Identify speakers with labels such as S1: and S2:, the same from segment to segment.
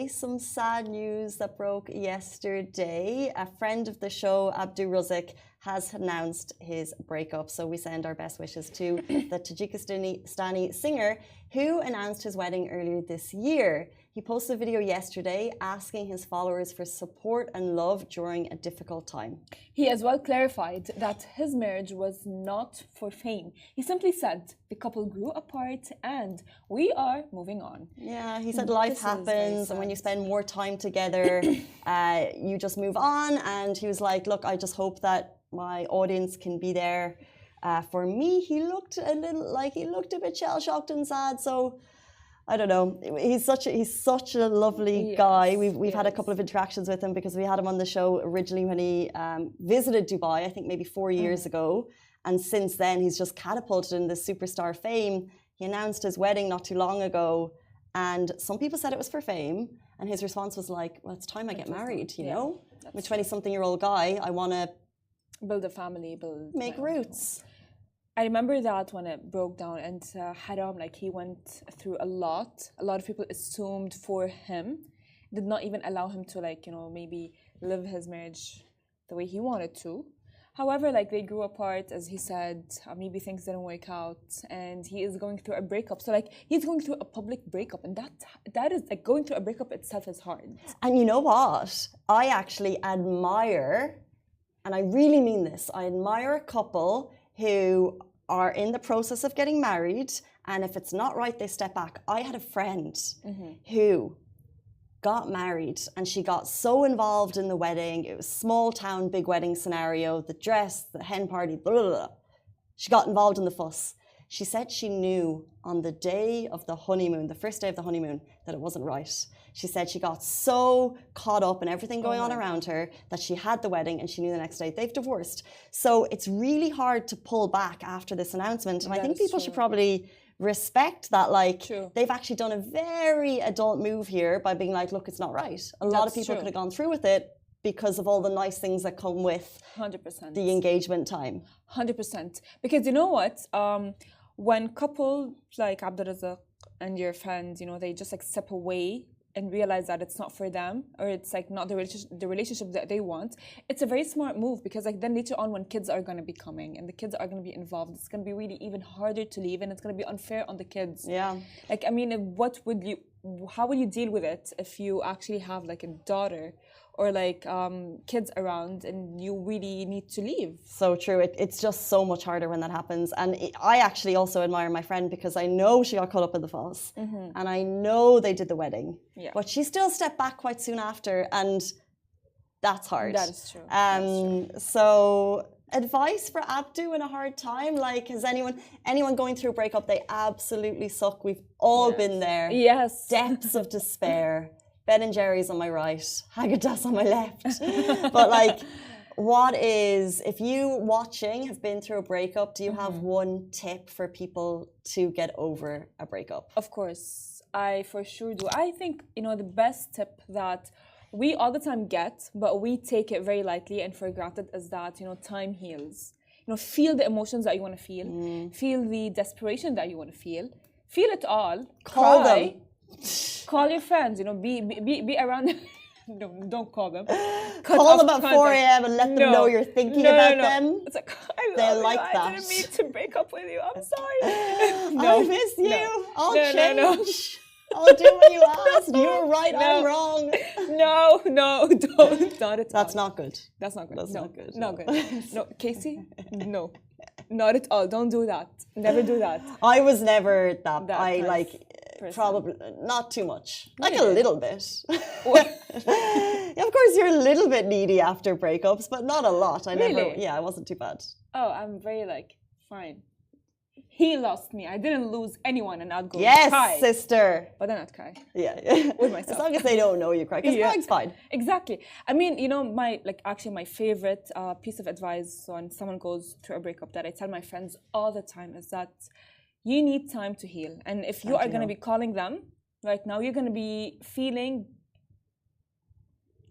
S1: some sad news that broke yesterday. A friend of the show, Abdu, has announced his breakup. So we send our best wishes to the Tajikistani singer who announced his wedding earlier this year. He posted a video yesterday asking his followers for support and love during a difficult time.
S2: He as well clarified that his marriage was not for fame. He simply said the couple grew apart and we are moving on.
S1: Yeah, he said life happens, and when you spend more time together, you just move on. And he was like, look, I just hope that my audience can be there for me. He looked a bit shell-shocked and sad, so I don't know. He's such a lovely guy. We've had a couple of interactions with him because we had him on the show originally when he visited Dubai, I think maybe 4 years ago. And since then, he's just catapulted in this superstar fame. He announced his wedding not too long ago, and some people said it was for fame. And his response was like, well, it's time I get married, you know? I'm a 20-something-year-old guy. I want to
S2: build a family,
S1: make roots.
S2: I remember that when it broke down, and Haram, like, he went through a lot. A lot of people assumed for him, did not even allow him to, like, you know, maybe live his marriage the way he wanted to. However, like, they grew apart, as he said, maybe things didn't work out, and he is going through a breakup. So, like, he's going through a public breakup, and that is, like, going through a breakup itself is hard.
S1: And you know what? I actually admire, and I really mean this, I admire a couple who are in the process of getting married, and if it's not right, they step back. I had a friend who got married, and she got so involved in the wedding. It was small town, big wedding scenario, the dress, the hen party, blah, blah, blah. She got involved in the fuss. She said she knew on the day of the honeymoon, the first day of the honeymoon, that it wasn't right. She said she got so caught up in everything going on around her that she had the wedding and she knew the next day they've divorced. So it's really hard to pull back after this announcement. And I think people should probably respect that, like, they've actually done a very adult move here by being like, look, it's not right. A lot of people could have gone through with it because of all the nice things that come with
S2: 100%
S1: the engagement time.
S2: 100%. Because you know what? When couples like Abdu and your friends, you know, they just like step away and realize that it's not for them, or it's like not the relationship that they want, it's a very smart move, because like then later on when kids are going to be coming and the kids are going to be involved, it's going to be really even harder to leave, and it's going to be unfair on the kids.
S1: Yeah.
S2: Like, I mean, how would you deal with it if you actually have like a daughter or like kids around and you really need to leave?
S1: So true. It's just so much harder when that happens. And I actually also admire my friend because I know she got caught up in the fuss, and I know they did the wedding. Yeah. But she still stepped back quite soon after, and that's hard.
S2: That is true.
S1: So advice for Abdu in a hard time? Like, has anyone going through a breakup, they absolutely suck. We've all been there.
S2: Yes.
S1: Depths of despair. Ben and Jerry's on my right, Haagen-Dazs on my left. But like, if you watching have been through a breakup, do you have one tip for people to get over a breakup?
S2: Of course, I for sure do. I think, you know, the best tip that we all the time get, but we take it very lightly and for granted, is that, you know, time heals. You know, feel the emotions that you want to feel. Feel the desperation that you want to feel. Feel it all.
S1: Call them.
S2: Call your friends, you know, be around them. No, don't call them.
S1: Call them at 4 a.m. and let them know you're thinking about them.
S2: It's like, I didn't mean to break up with you. I'm sorry.
S1: I miss you. I'll change. I'll do what you asked. You're right, I'm wrong.
S2: No, don't. Not at all.
S1: That's not good.
S2: That's not good.
S1: That's not good.
S2: Not good. No, Casey, no. Not at all. Don't do that. Never do that.
S1: I was never that. I like... Person. Probably not too much, like a little bit. Yeah, of course, you're a little bit needy after breakups, but not a lot. I wasn't too bad.
S2: Oh, I'm very like fine. He lost me. I didn't lose anyone, and I'd go
S1: cry. Sister.
S2: But then I'd cry.
S1: Yeah.
S2: With myself.
S1: As long as they don't know you cry, because crying's fine.
S2: Exactly. I mean, you know, my favorite piece of advice when someone goes through a breakup that I tell my friends all the time is that you need time to heal. And if you are going to be calling them right now, you're going to be feeling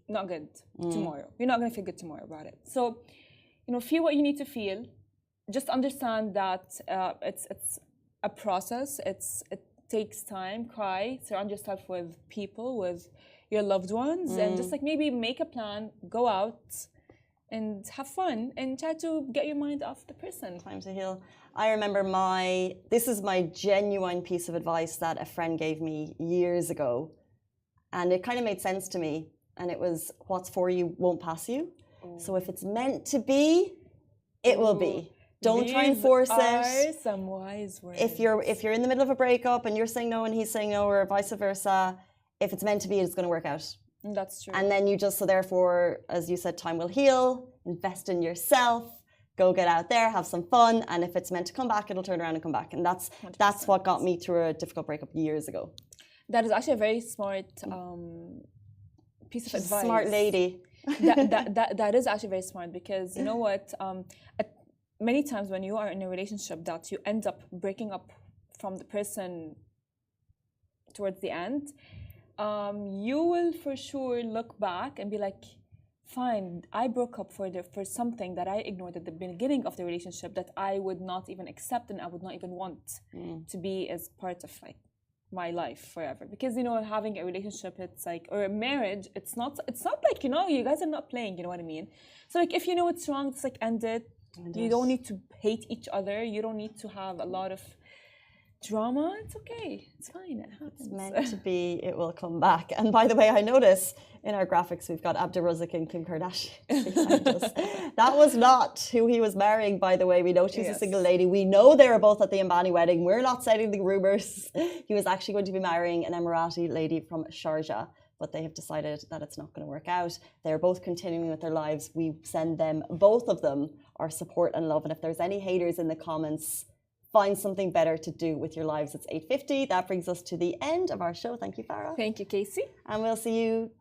S2: not good tomorrow. You're not going to feel good tomorrow about it. So, you know, feel what you need to feel. Just understand that it's a process. takes time, cry, surround yourself with people, with your loved ones, and just like maybe make a plan, go out and have fun and try to get your mind off the person.
S1: Time to heal. I remember this is my genuine piece of advice that a friend gave me years ago. And it kind of made sense to me. And it was, what's for you won't pass you. So if it's meant to be, it will be. Don't try and force it.
S2: Some wise words.
S1: If you're in the middle of a breakup and you're saying no and he's saying no, or vice versa, if it's meant to be, it's going to work out.
S2: That's true.
S1: And then so therefore, as you said, time will heal. Invest in yourself. Go get out there, have some fun. And if it's meant to come back, it'll turn around and come back. And that's
S2: 100%.
S1: what got me through a difficult breakup years ago.
S2: That is actually a very smart piece of advice.
S1: Smart lady.
S2: that is actually very smart, because you know what? Many times when you are in a relationship that you end up breaking up from the person towards the end, you will for sure look back and be like, fine, I broke up for something that I ignored at the beginning of the relationship, that I would not even accept and I would not even want to be as part of like my life forever. Because you know, having a relationship, it's like, or a marriage, it's not like, you know, you guys are not playing, you know what I mean? So like, if you know it's wrong, just like end it. You don't need to hate each other. You don't need to have a lot of drama. It's okay. It's fine. It happens.
S1: It's meant to be. It will come back. And by the way, I notice in our graphics we've got Abdu, Rozik and Kim Kardashian behind us. That was not who he was marrying, by the way. We know she's a single lady. We know they were both at the Ambani wedding. We're not setting the rumors. He was actually going to be marrying an Emirati lady from Sharjah, but they have decided that it's not going to work out. They're both continuing with their lives. We send them, both of them, our support and love. And if there's any haters in the comments, find something better to do with your lives. It's 8:50. That brings us to the end of our show. Thank you, Farah.
S2: Thank you, Casey.
S1: And we'll see you